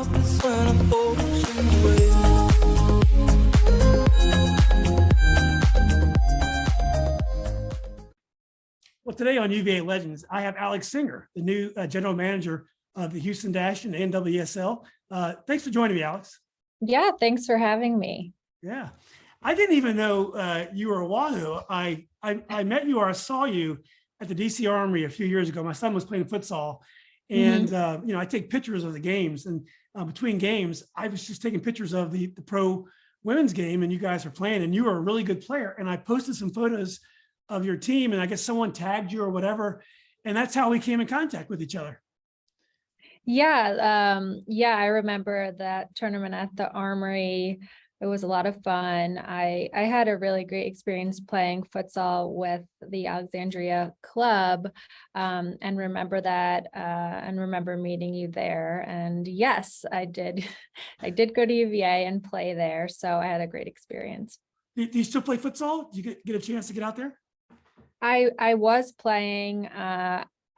happens when I push away. Well, today on UVA Legends, I have Alex Singer, the new general manager of the Houston Dash and the NWSL. Thanks for joining me, Alex. Yeah, thanks for having me. Yeah, I didn't even know you were a Wahoo. I met you or I saw you at the DC Armory a few years ago. My son was playing futsal, and I take pictures of the games. And between games, I was just taking pictures of the pro women's game, and you guys are playing, and you were a really good player. And I posted some photos of your team, and I guess someone tagged you or whatever, and that's how we came in contact with each other. Yeah, I remember that tournament at the Armory. It was a lot of fun. I had a really great experience playing futsal with the Alexandria club, and remember that, and remember meeting you there. And yes, I did. I did go to UVA and play there, so I had a great experience. Do you still play futsal? Did you get a chance to get out there? I was playing.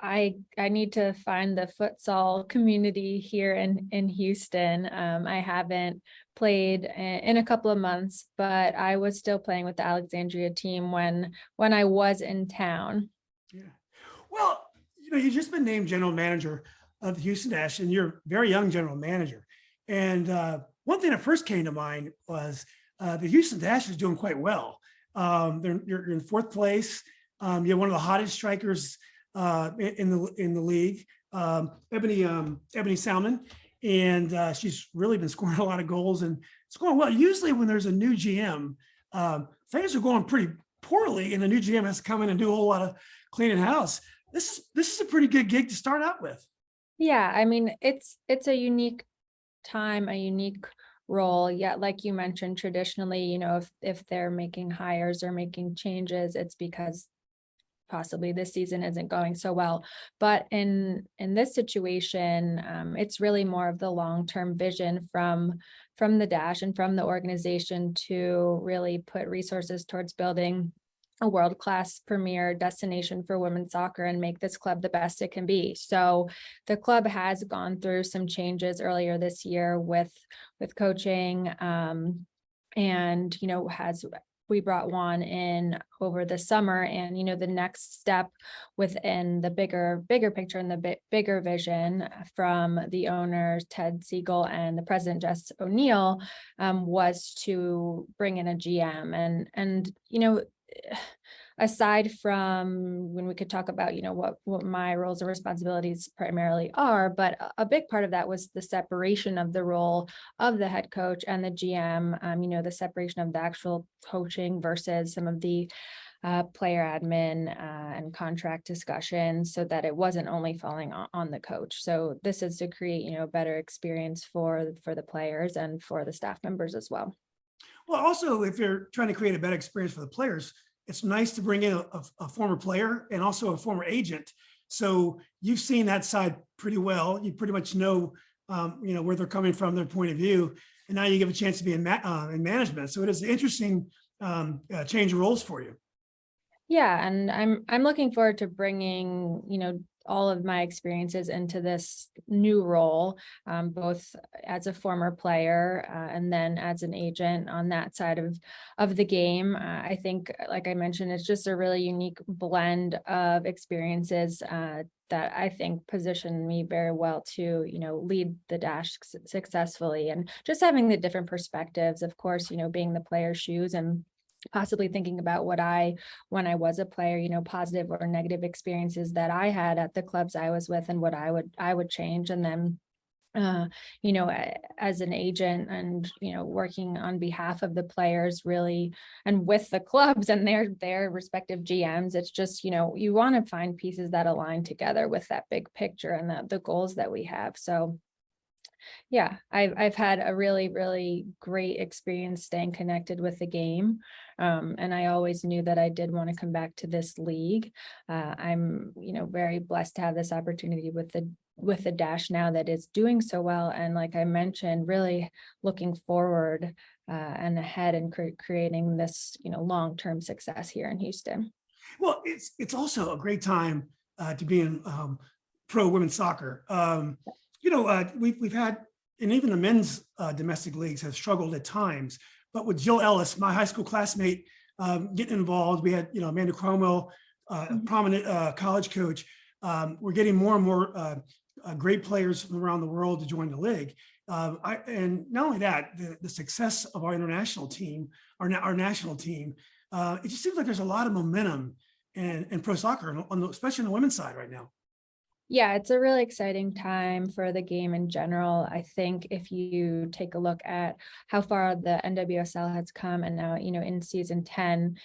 I need to find the futsal community here in Houston. I haven't played in a couple of months, but I was still playing with the Alexandria team when I was in town. Yeah. Well, you've just been named general manager of the Houston Dash, and you're a very young general manager. And one thing that first came to mind was the Houston Dash is doing quite well. You're in fourth place. You're one of the hottest strikers in the league, Ebony Salmon, and she's really been scoring a lot of goals, and it's going well. Usually when there's a new GM, things are going pretty poorly, and the new GM has to come in and do a whole lot of cleaning house. This is a pretty good gig to start out with. Yeah, I mean, it's a unique time, a unique role. Yeah, like you mentioned, traditionally, if they're making hires or making changes, it's because possibly this season isn't going so well. But in this situation, it's really more of the long-term vision from the Dash and from the organization to really put resources towards building a world-class premier destination for women's soccer and make this club the best it can be. So the club has gone through some changes earlier this year with coaching, and we brought Juan in over the summer, and the next step within the bigger picture and the bigger vision from the owners Ted Siegel and the president Jess O'Neill was to bring in a GM, and aside from when we could talk about what my roles and responsibilities primarily are, but a big part of that was the separation of the role of the head coach and the GM, the separation of the actual coaching versus some of the player admin and contract discussions, so that it wasn't only falling on the coach. So this is to create a better experience for the players and for the staff members as well. Well, also, if you're trying to create a better experience for the players, it's nice to bring in a former player and also a former agent. So you've seen that side pretty well. You pretty much know, where they're coming from, their point of view, and now you give a chance to be in management. So it is an interesting change of roles for you. Yeah, and I'm looking forward to bringing all of my experiences into this new role, both as a former player and then as an agent on that side of the game. I think, like I mentioned, it's just a really unique blend of experiences that I think position me very well to, lead the Dash successfully, and just having the different perspectives, of course, being the player's shoes and possibly thinking about when I was a player, positive or negative experiences that I had at the clubs I was with and what I would change. And then, as an agent and, working on behalf of the players really, and with the clubs and their respective GMs, it's just, you want to find pieces that align together with that big picture and the goals that we have. So yeah, I've had a really, really great experience staying connected with the game. And I always knew that I did want to come back to this league. I'm, very blessed to have this opportunity with the Dash now that is doing so well. And like I mentioned, really looking forward and ahead and creating this, long-term success here in Houston. Well, it's also a great time to be in pro women's soccer. We've had and even the men's domestic leagues have struggled at times. But with Jill Ellis, my high school classmate, getting involved, we had, Amanda Cromwell, a prominent college coach. We're getting more and more great players from around the world to join the league. And not only that, the success of our international team, our national team, it just seems like there's a lot of momentum in pro soccer, especially on the women's side right now. Yeah, it's a really exciting time for the game in general. I think if you take a look at how far the NWSL has come, and now, in season 10,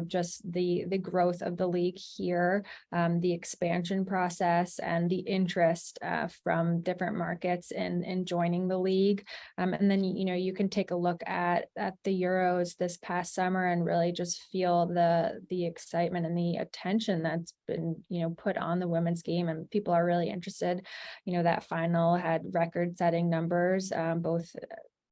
just the growth of the league here, the expansion process and the interest from different markets in joining the league. And then, you can take a look at the Euros this past summer and really just feel the excitement and the attention that's been, put on the women's game, and people are really interested. That final had record-setting numbers, both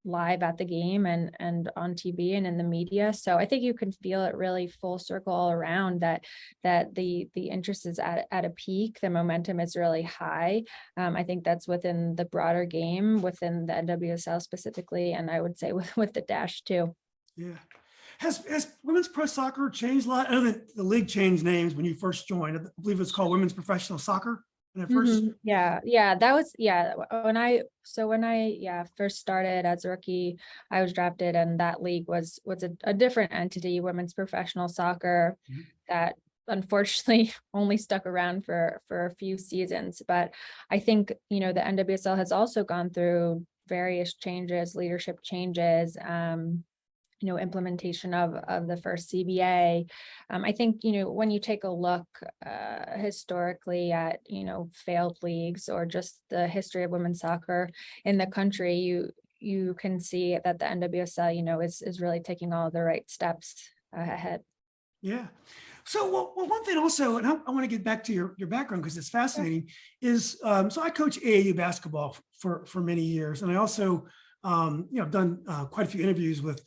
live at the game and on TV and in the media. So I think you can feel it really full circle all around, that the interest is at a peak. The momentum is really high. I think that's within the broader game, within the NWSL specifically, and I would say with the Dash too. Yeah. Has women's pro soccer changed a lot? I know that the league changed names when you first joined. I believe it's called Women's Professional Soccer. That was when I first started as a rookie, I was drafted, and that league was a different entity, Women's Professional Soccer, that unfortunately only stuck around for a few seasons. But I think, the NWSL has also gone through various changes, leadership changes, implementation of the first CBA. I think, when you take a look historically at, failed leagues or just the history of women's soccer in the country, you can see that the NWSL, is really taking all the right steps ahead. Yeah. So, well, one thing also, and I want to get back to your background because it's fascinating, is so I coach AAU basketball for many years, and I also, I've done quite a few interviews with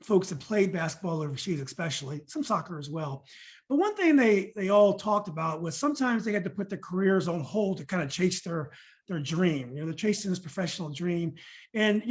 folks that played basketball overseas, especially some soccer as well. But one thing they all talked about was sometimes they had to put their careers on hold to kind of chase their dream. They're chasing this professional dream, and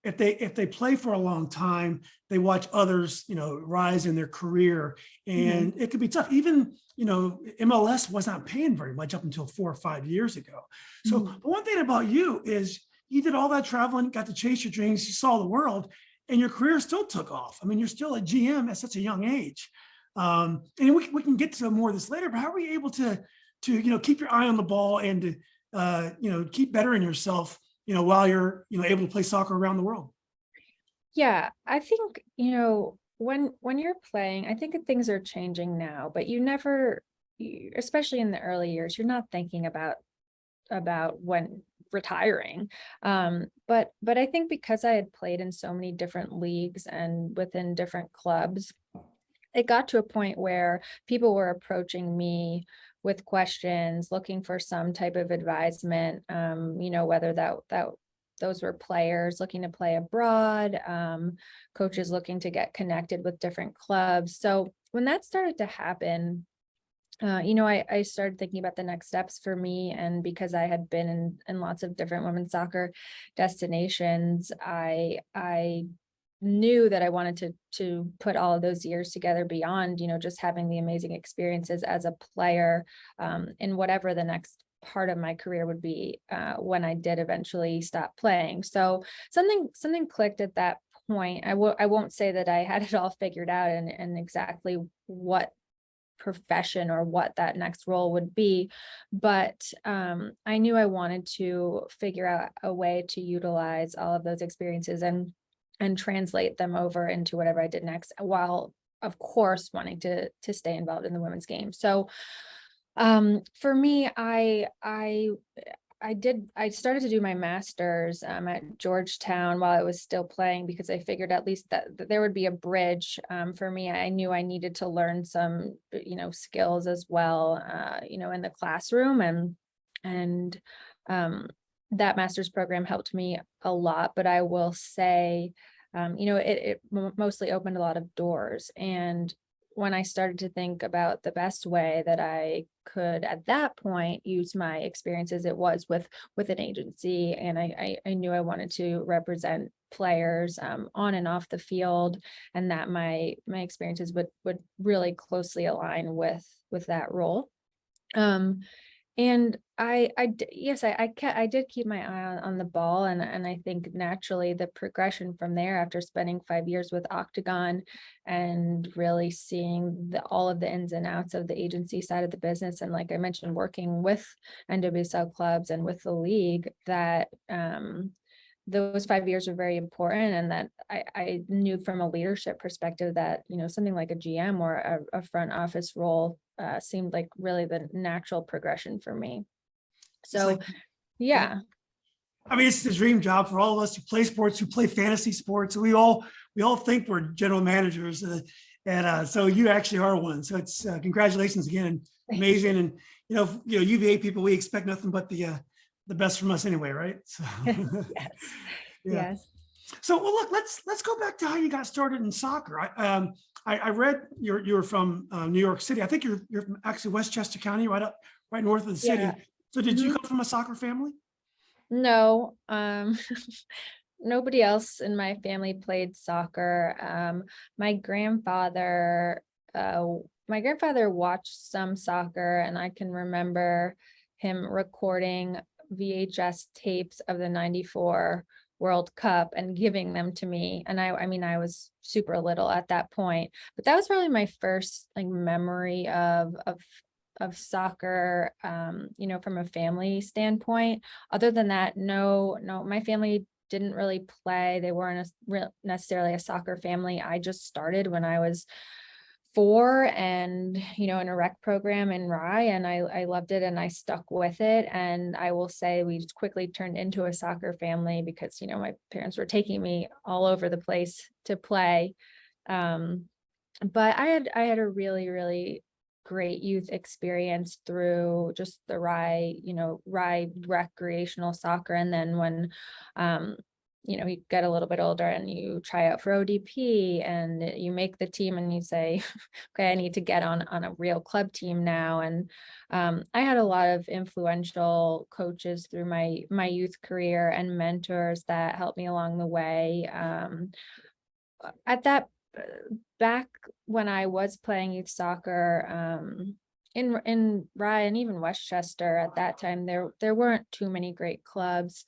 if they play for a long time, they watch others rise in their career, and it could be tough. Even MLS was not paying very much up until 4 or 5 years ago. So the one thing about you is you did all that traveling, got to chase your dreams, you saw the world, and your career still took off. I mean, you're still a GM at such a young age. And we can get to more of this later, but how are you able to keep your eye on the ball and to keep bettering yourself, while you're, able to play soccer around the world? Yeah, I think, when you're playing, I think that things are changing now, but especially in the early years, you're not thinking about when retiring. But I think because I had played in so many different leagues and within different clubs, it got to a point where people were approaching me with questions, looking for some type of advisement, whether that those were players looking to play abroad, coaches looking to get connected with different clubs. So when that started to happen, I started thinking about the next steps for me. And because I had been in lots of different women's soccer destinations, I knew that I wanted to put all of those years together beyond, just having the amazing experiences as a player, in whatever the next part of my career would be, when I did eventually stop playing. So something clicked at that point. I won't say that I had it all figured out and exactly what profession or what that next role would be, but I knew I wanted to figure out a way to utilize all of those experiences and translate them over into whatever I did next, while of course wanting to stay involved in the women's game. So for me, I started to do my master's at Georgetown while I was still playing, because I figured at least that there would be a bridge for me. I knew I needed to learn some, skills as well, in the classroom, and that master's program helped me a lot. But I will say, it mostly opened a lot of doors. And when I started to think about the best way that I could at that point use my experiences, it was with an agency. And I knew I wanted to represent players on and off the field, and that my experiences would really closely align with that role. And yes, I did keep my eye on the ball, and I think naturally the progression from there, after spending 5 years with Octagon and really seeing all of the ins and outs of the agency side of the business, and like I mentioned, working with NWSL clubs and with the league, that those 5 years were very important, and that I knew from a leadership perspective that, something like a GM or a front office role seemed like really the natural progression for me. It's So, like, yeah. I mean, it's the dream job for all of us who play sports, who play fantasy sports. We all think we're general managers, and so you actually are one. So it's congratulations again, amazing. And UVA people, we expect nothing but the best from us anyway, right? So Yes. yeah. Yes. So well, look, let's go back to how you got started in soccer. I read you're from New York City. I think you're actually Westchester County, right north of the city. Yeah. So did you Mhm. come from a soccer family? No, nobody else in my family played soccer. My grandfather, my grandfather watched some soccer, and I can remember him recording VHS tapes of the '94 World Cup and giving them to me. And I mean, I was super little at that point, but that was really my first like memory of soccer, from a family standpoint. Other than that, no, my family didn't really play. They weren't necessarily a soccer family. I just started when I was 4, and in a rec program in Rye, and I loved it, and I stuck with it. And I will say we quickly turned into a soccer family because my parents were taking me all over the place to play. But I had a really, really great youth experience through just the Rye recreational soccer. And then when you get a little bit older and you try out for ODP and you make the team and you say, okay, I need to get on a real club team now. And I had a lot of influential coaches through my youth career and mentors that helped me along the way. At that back when I was playing youth soccer, in Rye and even Westchester at that time, there weren't too many great clubs.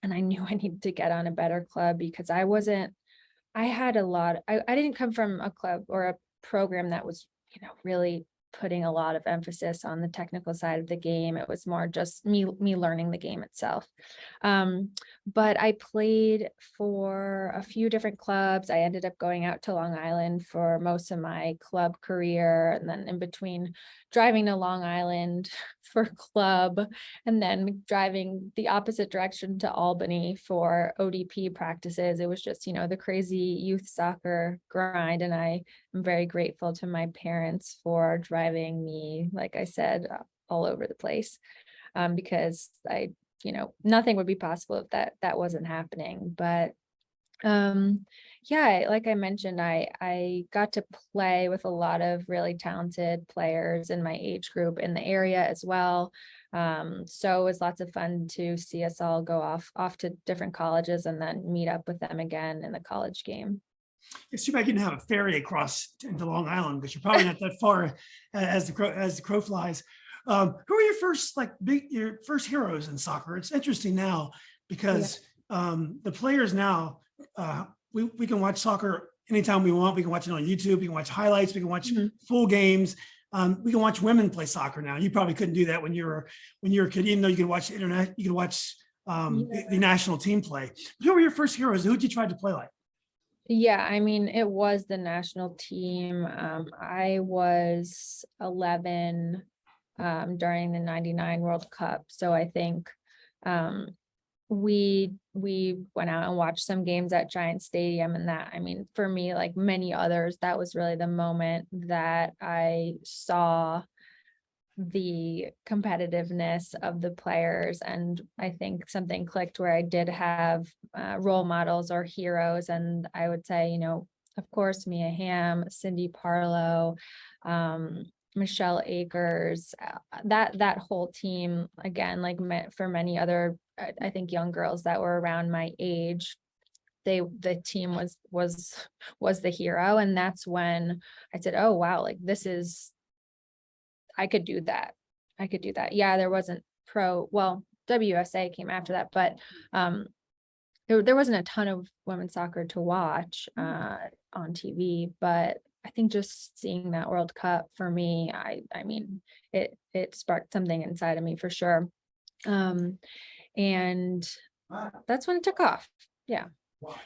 And I knew I needed to get on a better club because I didn't come from a club or a program that was, really putting a lot of emphasis on the technical side of the game. It was more just me learning the game itself. But I played for a few different clubs. I ended up going out to Long Island for most of my club career, and then in between driving to Long Island for club, and then driving the opposite direction to Albany for ODP practices. It was just, the crazy youth soccer grind. And I am very grateful to my parents for driving me, like I said, all over the place, because nothing would be possible if that wasn't happening. But yeah, like I mentioned, I got to play with a lot of really talented players in my age group in the area as well. So it was lots of fun to see us all go off to different colleges and then meet up with them again in the college game. It's too bad you didn't have a ferry across into Long Island because you're probably not that far as the crow flies. Who are your first heroes in soccer? It's interesting now because the players now, we can watch soccer anytime we want. We can watch it on YouTube. We can watch highlights. We can watch full games. We can watch women play soccer now. You probably couldn't do that when you were a kid, even though you could watch the internet. You could watch the national team play. Who were your first heroes? Who did you try to play like? Yeah, I mean, it was the national team. I was 11 during the '99 World Cup. So I think we went out and watched some games at Giant Stadium, and that, I mean, for me, like many others, that was really the moment that I saw the competitiveness of the players. And I think something clicked where I did have role models or heroes. And I would say, of course, Mia Hamm, Cindy Parlow, Michelle Akers, that whole team, again, like for many other, I think, young girls that were around my age, the team was the hero. And that's when I said, oh, wow, like I could do that. I could do that. Yeah, there wasn't WSA came after that, but there wasn't a ton of women's soccer to watch on TV, but I think just seeing that World Cup for me, I mean, it sparked something inside of me for sure. And that's when it took off. Yeah.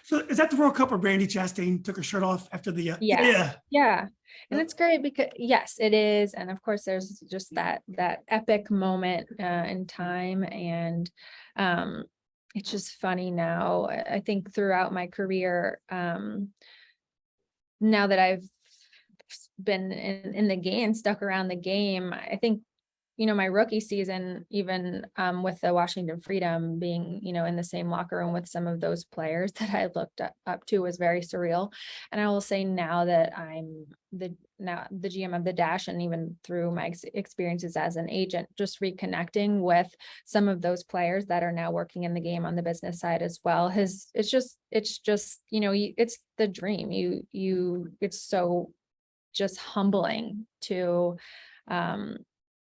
So is that the World Cup where Brandy Chastain took her shirt off after the Yeah. And it's great because yes, it is. And of course there's just that epic moment in time. And it's just funny now. I think throughout my career, now that I've been in the game, stuck around the game, I think, my rookie season, even with the Washington Freedom being, in the same locker room with some of those players that I looked up to, was very surreal. And I will say now that I'm the GM of the Dash, and even through my experiences as an agent, just reconnecting with some of those players that are now working in the game on the business side as well, it's just it's the dream. It's so just humbling to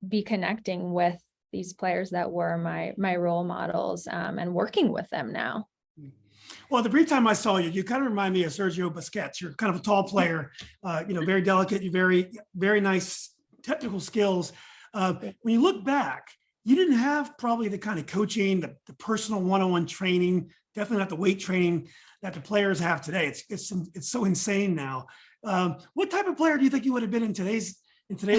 be connecting with these players that were my role models, and working with them now. Well, the brief time I saw you, you kind of remind me of Sergio Busquets. You're kind of a tall player, very delicate, you very, very nice technical skills. When you look back, you didn't have probably the kind of coaching, the personal one-on-one training, definitely not the weight training that the players have today. It's so insane now. What type of player do you think you would have been in today's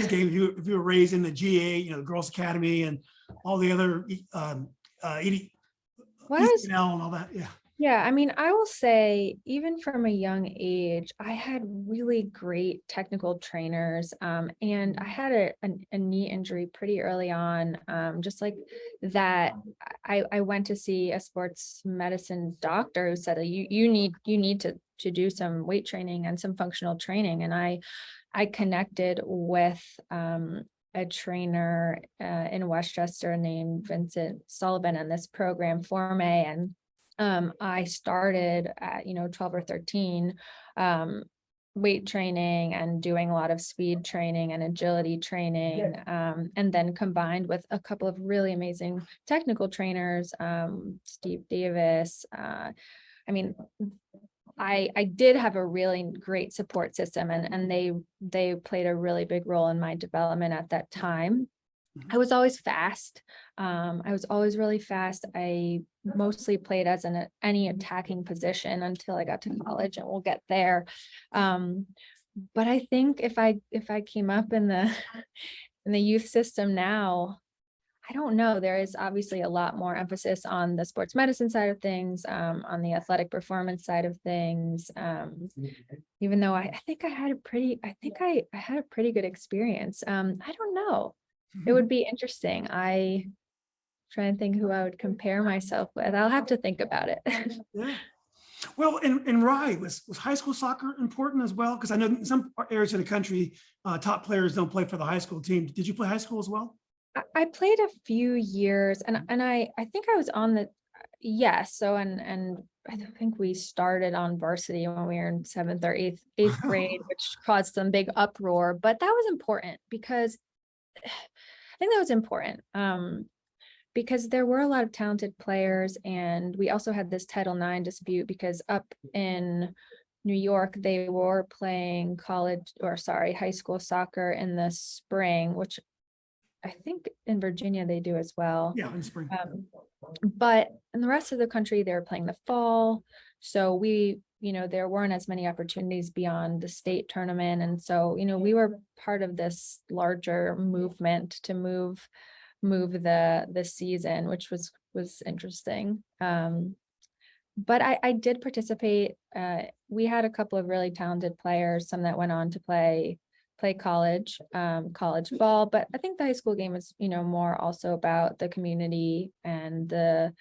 game if you were raised in the GA, the Girls Academy and all the other ECNL and all that? Yeah, I mean, I will say, even from a young age, I had really great technical trainers, and I had a knee injury pretty early on, just like that. I went to see a sports medicine doctor who said, you need to do some weight training and some functional training, and I connected with a trainer in Westchester named Vincent Sullivan in this program, Forme, and I started at 12 or 13 weight training and doing a lot of speed training and agility training, and then combined with a couple of really amazing technical trainers, Steve Davis. I mean, I did have a really great support system, and they played a really big role in my development at that time. I was always fast. I was always really fast. I mostly played as any attacking position until I got to college, and we'll get there. But I think if I came up in the youth system now, I don't know. There is obviously a lot more emphasis on the sports medicine side of things, on the athletic performance side of things. Even though I think I had a pretty good experience. I don't know. It would be interesting. I try to think who I would compare myself with. I'll have to think about it. Yeah. Well, in Rye, was high school soccer important as well? Because I know in some areas of the country, top players don't play for the high school team. Did you play high school as well? I played a few years, and I think I was on the So and I think we started on varsity when we were in 7th or 8th grade, which caused some big uproar. But that was important because I think that was important. Because there were a lot of talented players, and we also had this Title IX dispute because up in New York, they were playing high school soccer in the spring, which I think in Virginia they do as well. Yeah, in spring. But in the rest of the country, they were playing the fall. So there weren't as many opportunities beyond the state tournament. And so, we were part of this larger movement to move the season, which was interesting. But I did participate. We had a couple of really talented players, some that went on to play college ball, but I think the high school game is more also about the community and the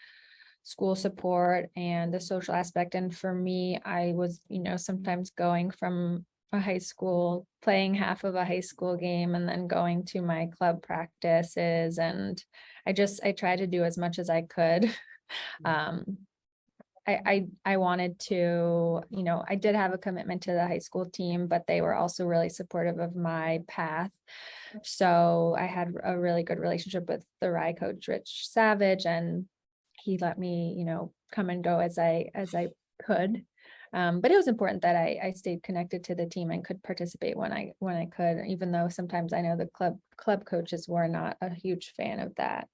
school support and the social aspect. And for me, I was, sometimes going from a high school, playing half of a high school game and then going to my club practices. And I tried to do as much as I could. I wanted to, I did have a commitment to the high school team, but they were also really supportive of my path. So I had a really good relationship with the Rye coach, Rich Savage, and he let me, come and go as I could. But it was important that I stayed connected to the team and could participate when I could, even though sometimes I know the club coaches were not a huge fan of that.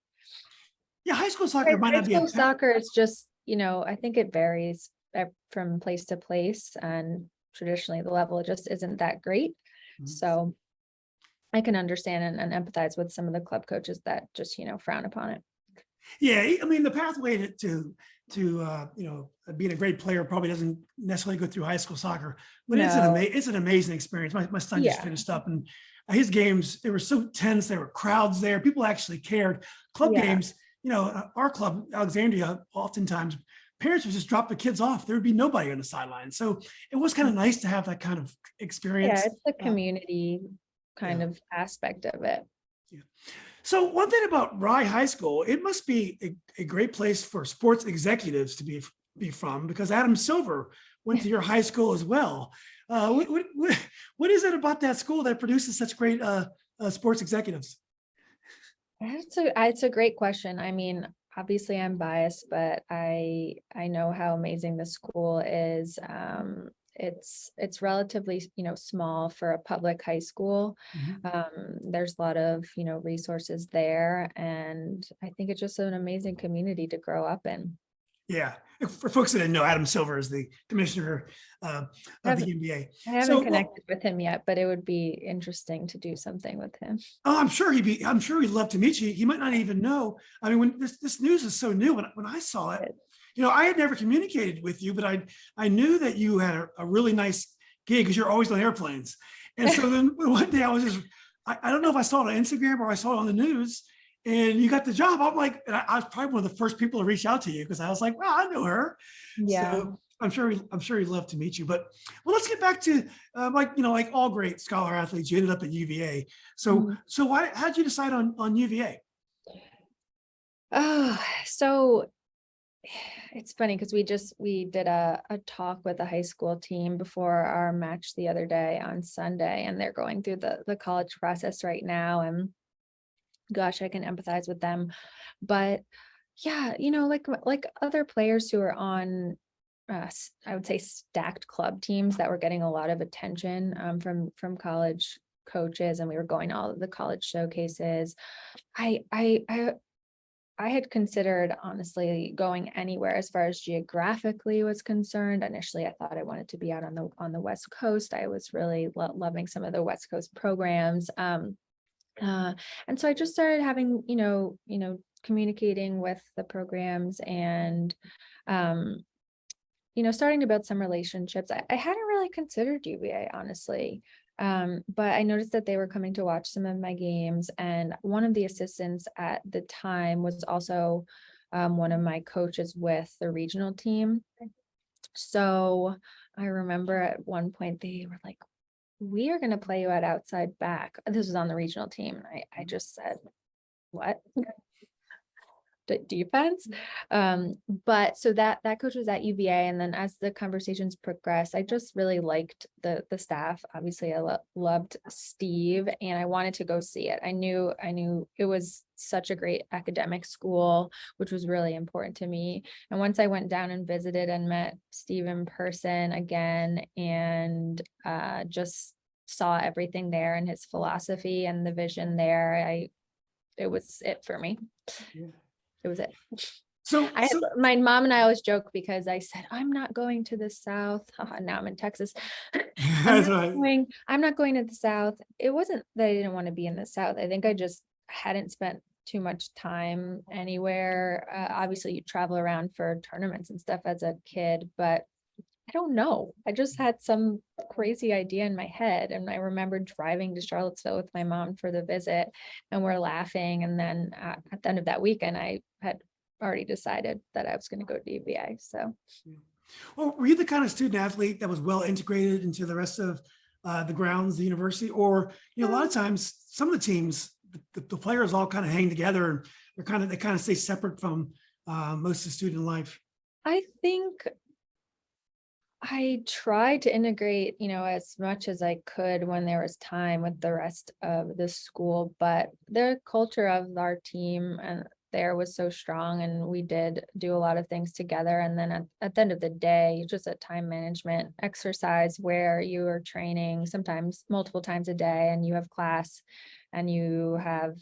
Yeah, high school soccer might High not be a school soccer is just, I think it varies from place to place, and traditionally the level just isn't that great. Mhm. So I can understand and empathize with some of the club coaches that just, frown upon it. Yeah, I mean, the pathway to being a great player probably doesn't necessarily go through high school soccer, but it's No. an amazing experience. My son just Yeah. finished up, and his games, they were so tense. There were crowds there. People actually cared. Club Yeah. games, our club, Alexandria, oftentimes parents would just drop the kids off. There would be nobody on the sideline. So it was kind of nice to have that kind of experience. Yeah, it's the community kind of aspect of it. Yeah. So one thing about Rye High School, it must be a great place for sports executives to be from, because Adam Silver went to your high school as well. What is it about that school that produces such great sports executives? It's a great question. I mean, obviously I'm biased, but I know how amazing the school is. It's relatively, small for a public high school. There's a lot of, resources there, and I think it's just an amazing community to grow up in. Yeah. For folks that didn't know, Adam Silver is the commissioner of the NBA. I haven't connected with him yet, but it would be interesting to do something with him. Oh, I'm sure he'd love to meet you. He might not even know. I mean, when this news is so new, when I saw it, I had never communicated with you, but I knew that you had a really nice gig because you're always on airplanes. And so then one day I don't know if I saw it on Instagram or I saw it on the news, and you got the job. I'm like, and I was probably one of the first people to reach out to you, because I was like, well, I know her. Yeah. So I'm sure he'd love to meet you. But let's get back to like all great scholar athletes, you ended up at UVA. So how'd you decide on UVA? Oh, so it's funny because we did a talk with the high school team before our match the other day on Sunday, and they're going through the college process right now. And gosh, I can empathize with them. But yeah, like other players who are on I would say stacked club teams that were getting a lot of attention from college coaches, and we were going to all of the college showcases. I had considered, honestly, going anywhere as far as geographically was concerned. Initially, I thought I wanted to be out on the West Coast. I was really loving some of the West Coast programs. And so I just started having, communicating with the programs and, starting to build some relationships. I hadn't really considered UVA, honestly. But I noticed that they were coming to watch some of my games, and one of the assistants at the time was also one of my coaches with the regional team. So I remember at one point they were like, we are going to play you at outside back. This was on the regional team. I just said, what? Defense. But so that coach was at UVA, and then as the conversations progressed, I just really liked the staff. Obviously, I loved Steve, and I wanted to go see it. I knew it was such a great academic school, which was really important to me. And once I went down and visited and met Steve in person again, and just saw everything there and his philosophy and the vision there, it was it for me. Yeah. It was it. So my mom and I always joke because I said, I'm not going to the South. Now I'm in Texas. I'm not going to the South. It wasn't that I didn't want to be in the South. I think I just hadn't spent too much time anywhere. Obviously you travel around for tournaments and stuff as a kid, but I don't know. I just had some crazy idea in my head. And I remember driving to Charlottesville with my mom for the visit, and we're laughing. And then at the end of that weekend, I had already decided that I was going to go to UVA. So Well, were you the kind of student athlete that was well integrated into the rest of the grounds, the university, or a lot of times some of the teams, the players all kind of hang together and they kind of stay separate from most of the student life. I think I tried to integrate, as much as I could when there was time with the rest of the school, but the culture of our team and there was so strong, and we did do a lot of things together. And then at the end of the day, just a time management exercise where you are training sometimes multiple times a day, and you have class and you have,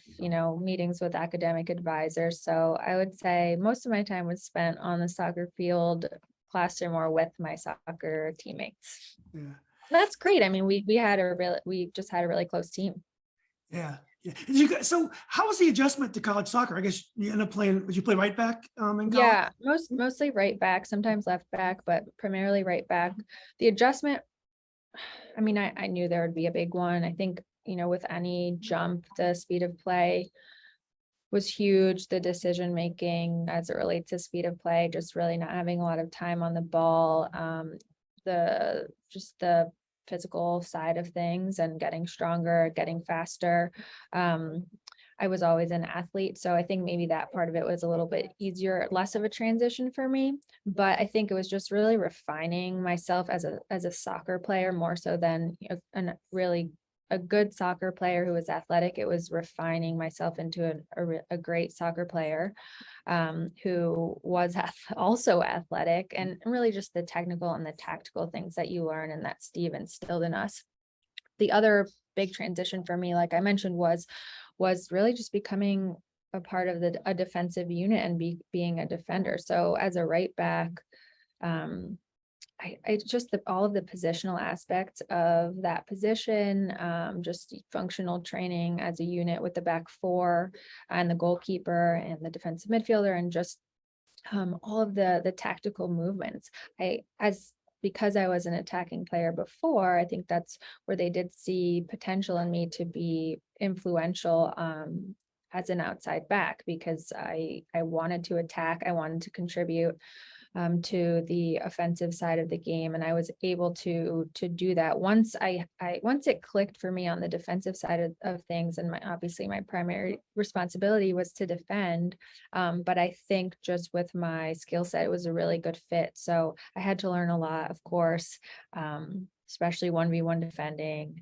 meetings with academic advisors. So I would say most of my time was spent on the soccer field, classroom, or with my soccer teammates. Yeah. That's great. I mean, we just had a really close team. Yeah. Yeah. So how was the adjustment to college soccer? I guess you ended up playing, did you play right back in college? Yeah, mostly right back, sometimes left back, but primarily right back. The adjustment, I mean, I knew there would be a big one. I think, with any jump, the speed of play was huge. The decision making as it relates to speed of play, just really not having a lot of time on the ball. The physical side of things and getting stronger, getting faster. I was always an athlete, so I think maybe that part of it was a little bit easier, less of a transition for me. But I think it was just really refining myself as a soccer player more so than a good soccer player who was athletic. It was refining myself into a great soccer player who was also athletic, and really just the technical and the tactical things that you learn and that Steve instilled in us. The other big transition for me, like I mentioned, was really just becoming a part of a defensive unit and being a defender. So as a right back, I just all of the positional aspects of that position, just functional training as a unit with the back four and the goalkeeper and the defensive midfielder, and just all of the tactical movements. Because I was an attacking player before, I think that's where they did see potential in me to be influential as an outside back, because I wanted to attack, I wanted to contribute to the offensive side of the game, and I was able to do that once once it clicked for me on the defensive side of things. And obviously my primary responsibility was to defend, but I think just with my skill set, it was a really good fit. So I had to learn a lot, of course, especially 1v1 defending,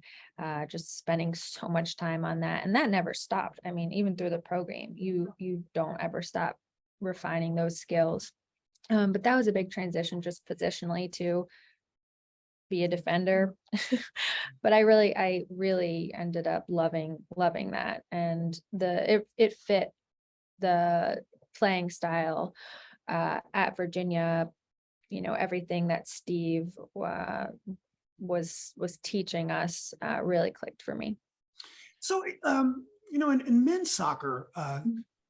just spending so much time on that, and that never stopped. I mean, even through the program, you don't ever stop refining those skills. But that was a big transition, just positionally, to be a defender. But I really ended up loving that, and it fit the playing style at Virginia. Everything that Steve was teaching us really clicked for me. So, in men's soccer,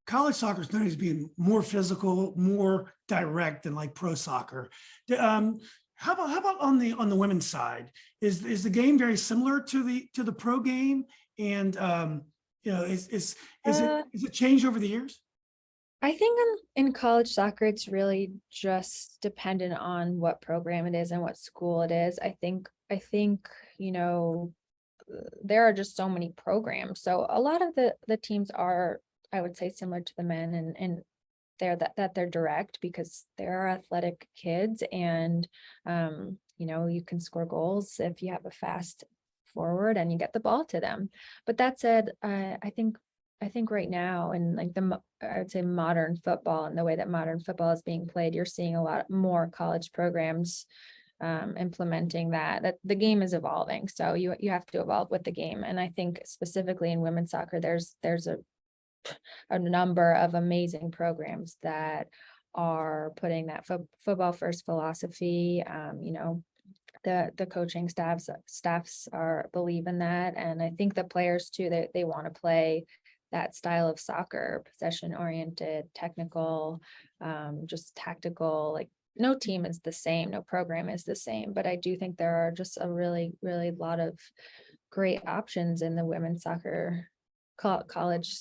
college soccer is known as being more physical, more direct than like pro soccer. How about on the women's side? Is the game very similar to the pro game? And is it changed over the years? I think in college soccer, it's really just dependent on what program it is and what school it is. I think there are just so many programs. So a lot of the teams are, I would say, similar to the men, and they're direct because they're athletic kids, and you can score goals if you have a fast forward and you get the ball to them. But that said, I think right now, in like I would say modern football, and the way that modern football is being played, you're seeing a lot more college programs implementing that the game is evolving. So you have to evolve with the game. And I think specifically in women's soccer, there's a number of amazing programs that are putting that football first philosophy. The coaching staffs believe in that, and I think the players too, they want to play that style of soccer, possession oriented, technical, just tactical. Like, no team is the same, no program is the same, but I do think there are just a really lot of great options in the women's soccer college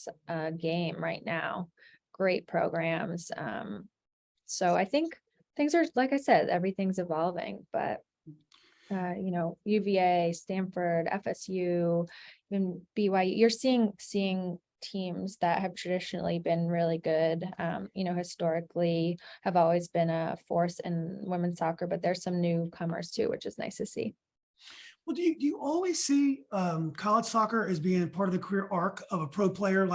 game right now. great programs. So I think things are, like I said, everything's evolving, but UVA, Stanford, FSU, even BYU, you're seeing teams that have traditionally been really good, historically have always been a force in women's soccer, but there's some newcomers too, which is nice to see. Well, do you always see college soccer as being part of the career arc of a pro player?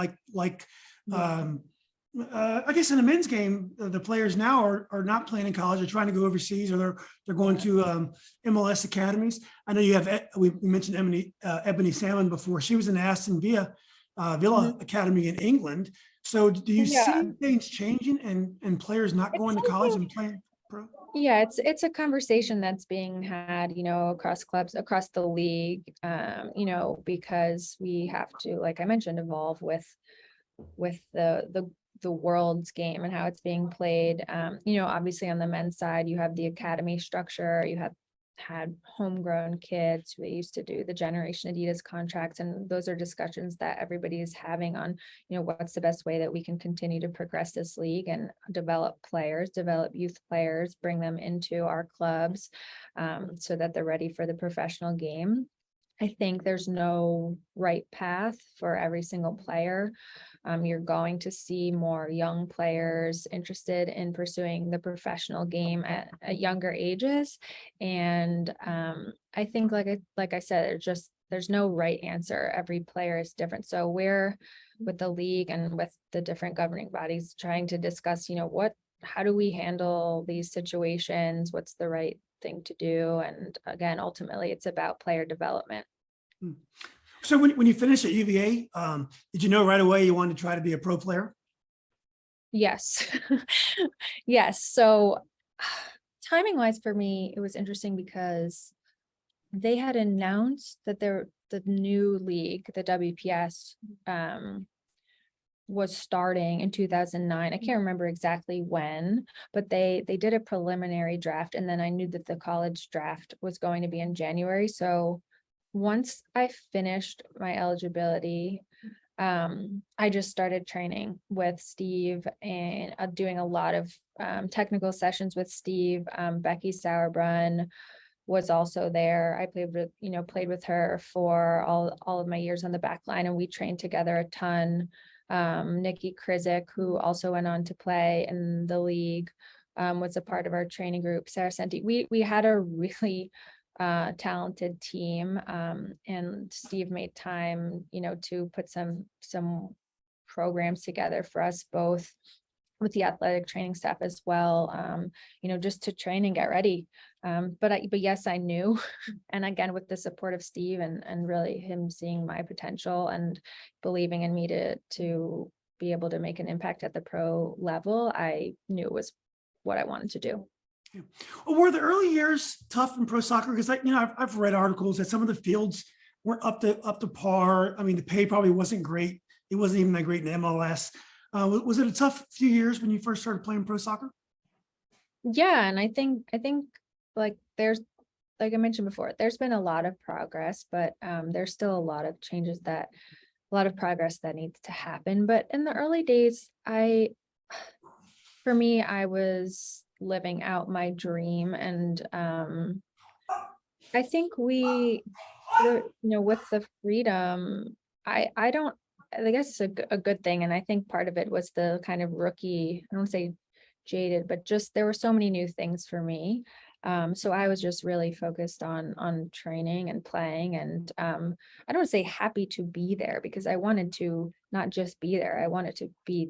I guess in the men's game, the players now are not playing in college. They're trying to go overseas, or they're going to MLS academies. I know you have we mentioned Ebony Salmon before. She was in Aston Villa Academy in England. So do you see things changing and players not going to college and playing pro? Yeah, it's a conversation that's being had, across clubs, across the league, because we have to, like I mentioned, evolve with the world's game and how it's being played. Obviously on the men's side, you have the academy structure, you have had homegrown kids who used to do the Generation Adidas contracts, and those are discussions that everybody is having on, what's the best way that we can continue to progress this league and develop youth players, bring them into our clubs, so that they're ready for the professional game. I think there's no right path for every single player. You're going to see more young players interested in pursuing the professional game at younger ages. And I think, like I said, there's no right answer. Every player is different. So we're, with the league and with the different governing bodies, trying to discuss, how do we handle these situations? What's the right thing to do? And again, ultimately, it's about player development. So when you finished at UVA, did you know right away you wanted to try to be a pro player? Yes. Yes. So timing wise for me, it was interesting because they had announced that the new league, the WPS, was starting in 2009. I can't remember exactly when, but they did a preliminary draft, and then I knew that the college draft was going to be in January. So once I finished my eligibility, I just started training with Steve and doing a lot of technical sessions with Steve. Becky Sauerbrunn was also there. I played with her for all of my years on the back line, and we trained together a ton. Nikki Krizik, who also went on to play in the league, was a part of our training group. Sarah Senti. We had a really talented team, and Steve made time, to put some programs together for us both, with the athletic training staff as well, just to train and get ready. But yes, I knew, and again, with the support of Steve and really him seeing my potential and believing in me to be able to make an impact at the pro level, I knew it was what I wanted to do. Yeah. Well, were the early years tough in pro soccer? Because I've read articles that some of the fields weren't up to par. I mean, the pay probably wasn't great. It wasn't even that great in MLS. Was it a tough few years when you first started playing pro soccer? Yeah, and I think like I mentioned before, there's been a lot of progress, but there's still a lot of progress that needs to happen. But in the early days, for me, I was living out my dream, and I think with the freedom, I guess it's a good thing. And I think part of it was the kind of rookie, I don't want to say jaded, but just there were so many new things for me. So I was just really focused on training and playing, and I don't want to say happy to be there, because I wanted to not just be there, I wanted to be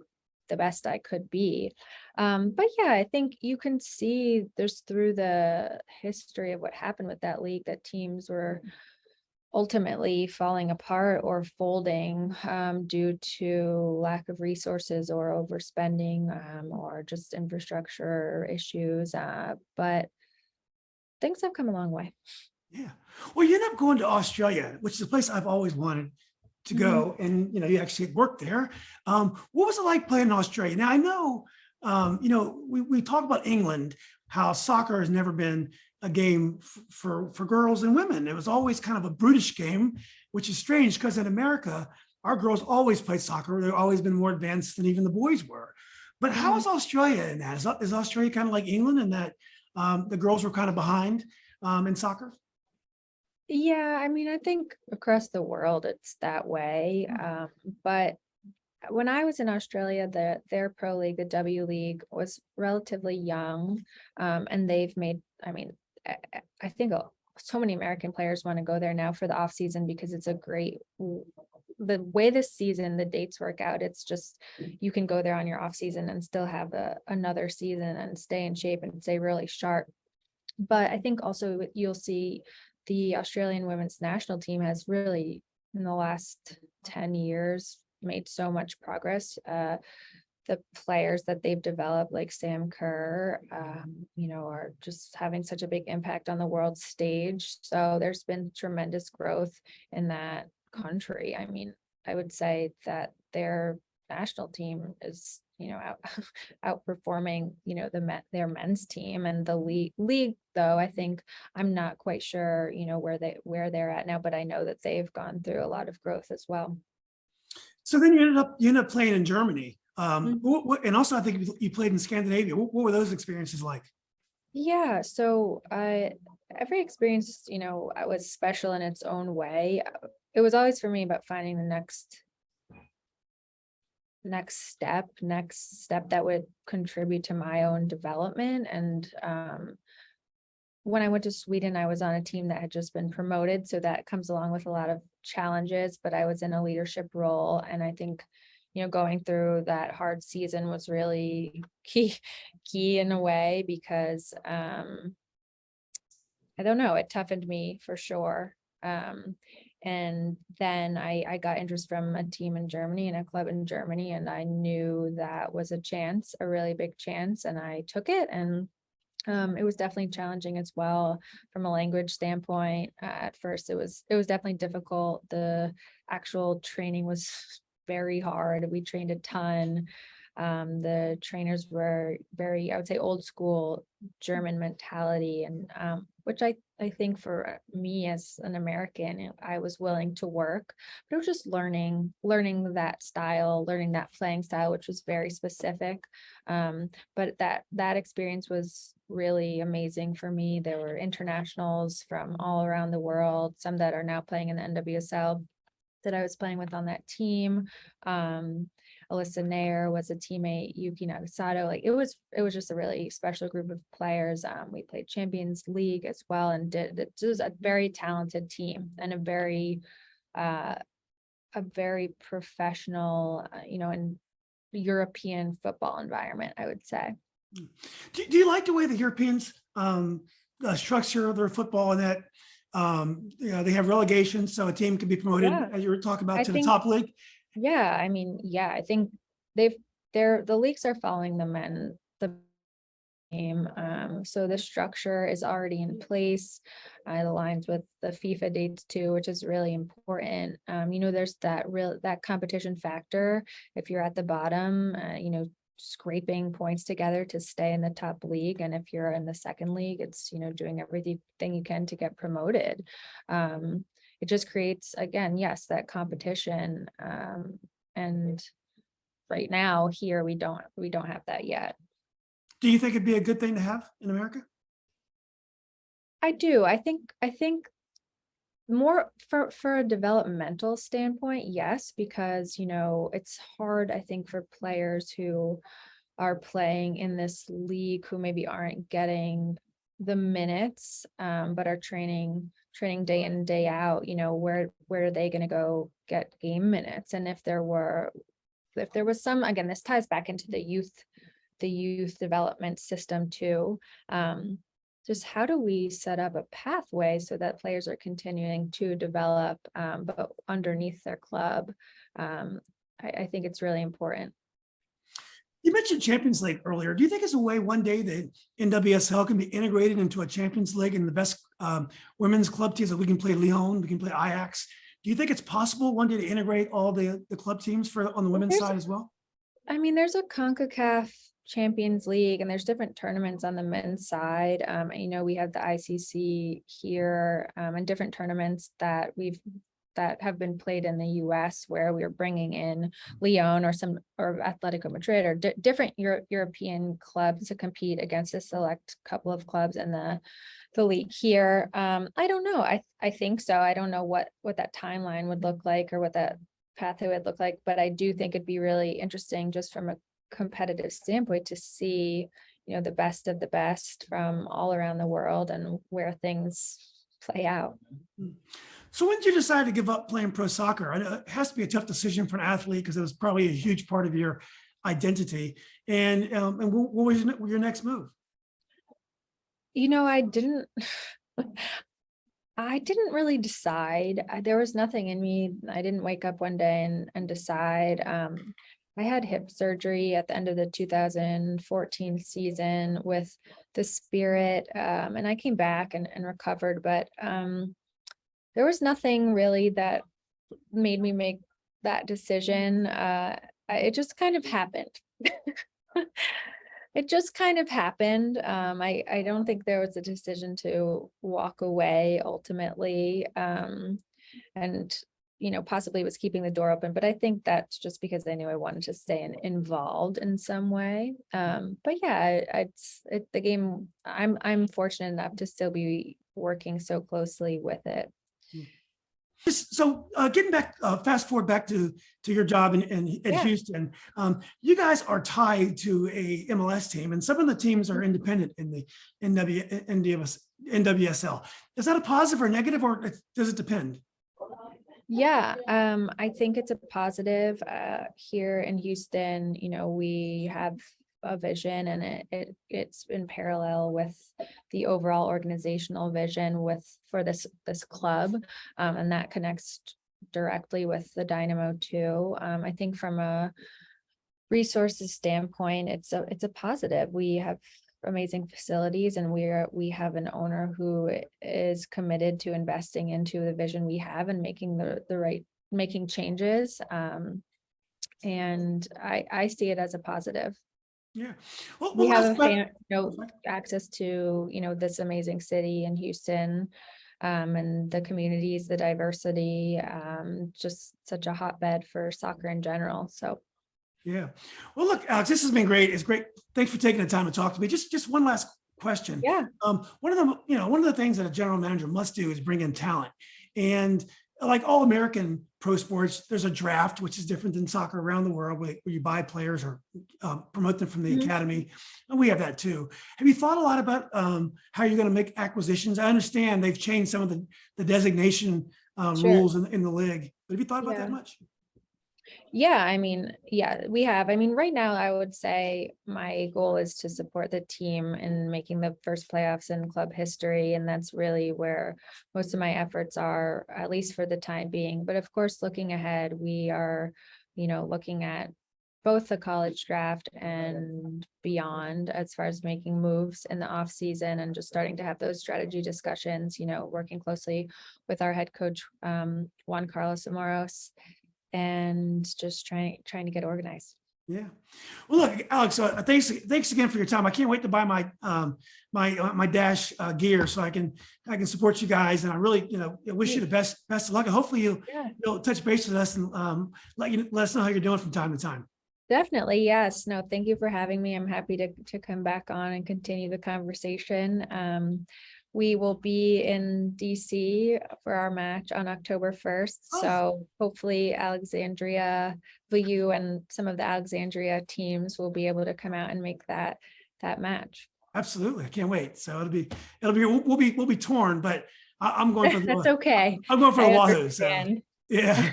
the best I could be. But yeah, I think you can see there's, through the history of what happened with that league, that teams were ultimately falling apart or folding due to lack of resources or overspending, or just infrastructure issues. But things have come a long way. Yeah. Well, you end up going to Australia, which is a place I've always wanted to go. And, you actually worked there. What was it like playing in Australia? Now, I know, we talk about England, how soccer has never been a game for girls and women. It was always kind of a brutish game, which is strange because in America, our girls always played soccer. They've always been more advanced than even the boys were. But how is Australia in that? Is Australia kind of like England in that the girls were kind of behind in soccer? Yeah, I mean, I think across the world it's that way. But when I was in Australia, their pro league, the W League, was relatively young, and they've made. I mean, I think so many American players want to go there now for the off season because it's a great. The way this season the dates work out, it's just you can go there on your off season and still have another season and stay in shape and stay really sharp. But I think also you'll see the Australian women's national team has really in the last 10 years made so much progress. The players that they've developed, like Sam Kerr, are just having such a big impact on the world stage. So there's been tremendous growth in that country. I mean, I would say that their national team is, outperforming, their men's team and the league, though, I think I'm not quite sure, where they're at now, but I know that they've gone through a lot of growth as well. So then you ended up playing in Germany. Mhm. And also I think you played in Scandinavia. What were those experiences like? Yeah, so every experience, was special in its own way. It was always for me about finding the next step that would contribute to my own development. And when I went to Sweden, I was on a team that had just been promoted, so that comes along with a lot of challenges, but I was in a leadership role, and I think going through that hard season was really key in a way, because I don't know, it toughened me for sure. And then I got interest from a team in Germany and a club in Germany, and I knew that was a chance, a really big chance, and I took it. And it was definitely challenging as well from a language standpoint. At first, it was definitely difficult. The actual training was very hard. We trained a ton. The trainers were very, I would say, old school German mentality, and which I think for me as an American, I was willing to work, but it was just learning that style, learning that playing style, which was very specific. But that experience was really amazing for me. There were internationals from all around the world, some that are now playing in the NWSL that I was playing with on that team. Alyssa Nair was a teammate, Yuki Nagasato. Like it was just a really special group of players. We played Champions League as well, and it was a very talented team and a very professional, and European football environment, I would say. Do you like the way the Europeans structure their football, and that they have relegation, so a team can be promoted, Yeah, as you were talking about, I to the think, top league? yeah, I mean, yeah, I think the leagues are following the game. So the structure is already in place. It aligns with the FIFA dates too, which is really important. There's that competition factor. If you're at the bottom, scraping points together to stay in the top league. And if you're in the second league, it's, doing everything you can to get promoted. It just creates, again, yes, that competition. And right now here, we don't have that yet. Do you think it'd be a good thing to have in America? I do. I think more for a developmental standpoint, yes, because it's hard, I think, for players who are playing in this league who maybe aren't getting the minutes, but are training day in and day out. Where are they going to go get game minutes? And if there was some, again, this ties back into the youth development system too. Just how do we set up a pathway so that players are continuing to develop, but underneath their club? I think it's really important. You mentioned Champions League earlier. Do you think there's a way one day that NWSL can be integrated into a Champions League and the best women's club teams, that we can play Lyon, we can play Ajax? Do you think it's possible one day to integrate all the club teams on the women's side as well? I mean, there's a CONCACAF Champions League, and there's different tournaments on the men's side. We have the ICC here, and different tournaments that that have been played in the US, where we're bringing in Lyon or Atletico Madrid or different European clubs to compete against a select couple of clubs in the league here. I don't know. I think so. I don't know what that timeline would look like or what that pathway would look like, but I do think it'd be really interesting just from a competitive standpoint to see, the best of the best from all around the world and where things play out. So when did you decide to give up playing pro soccer? I know it has to be a tough decision for an athlete because it was probably a huge part of your identity. And what was your next move? I didn't really decide. There was nothing in me. I didn't wake up one day and decide. I had hip surgery at the end of the 2014 season with the Spirit, and I came back and recovered, but there was nothing really that made me make that decision. It just kind of happened. It just kind of happened. I don't think there was a decision to walk away ultimately. And possibly was keeping the door open, but I think that's just because I knew I wanted to stay involved in some way. But yeah, the game. I'm fortunate enough to still be working so closely with it. So getting back, fast forward back to your job in Houston, you guys are tied to a MLS team, and some of the teams are independent in the NWSL. Is that a positive or negative, or does it depend? Yeah, I think it's a positive. Here in Houston, we have a vision, and it's in parallel with the overall organizational vision for this club, and that connects directly with the Dynamo too. I think from a resources standpoint, it's a positive. We have amazing facilities, and we have an owner who is committed to investing into the vision we have and making making changes. And I see it as a positive. Yeah. Well, we have access to, this amazing city in Houston, and the communities, the diversity, just such a hotbed for soccer in general. So yeah. Well, look, Alex, this has been great. It's great. Thanks for taking the time to talk to me. Just one last question. Yeah. One of the things that a general manager must do is bring in talent. And like all American pro sports, there's a draft, which is different than soccer around the world, where you buy players or promote them from the academy. And we have that too. Have you thought a lot about how you're going to make acquisitions? I understand they've changed some of the designation rules in the league, but have you thought about that much? Yeah, we have. Right now, I would say my goal is to support the team in making the first playoffs in club history. And that's really where most of my efforts are, at least for the time being. But of course, looking ahead, we are, looking at both the college draft and beyond as far as making moves in the off season and just starting to have those strategy discussions, working closely with our head coach, Juan Carlos Amoros, and just trying to get organized. Yeah. Well, look, Alex, thanks again for your time. I can't wait to buy my my Dash gear so I can support you guys. And I really, wish you the best of luck. And hopefully you'll touch base with us and let us know how you're doing from time to time. Definitely. Yes. No, thank you for having me. I'm happy to come back on and continue the conversation. We will be in DC for our match on October 1st. So hopefully Alexandria, VU, and some of the Alexandria teams will be able to come out and make that match. Absolutely. I can't wait. So we'll be torn, but I'm going for the That's okay. I'm going for the Wahoo. So yeah.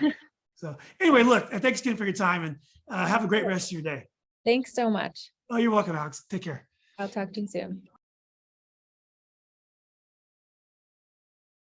So anyway, look, thanks again for your time, and have a great rest of your day. Thanks so much. Oh, you're welcome, Alex. Take care. I'll talk to you soon.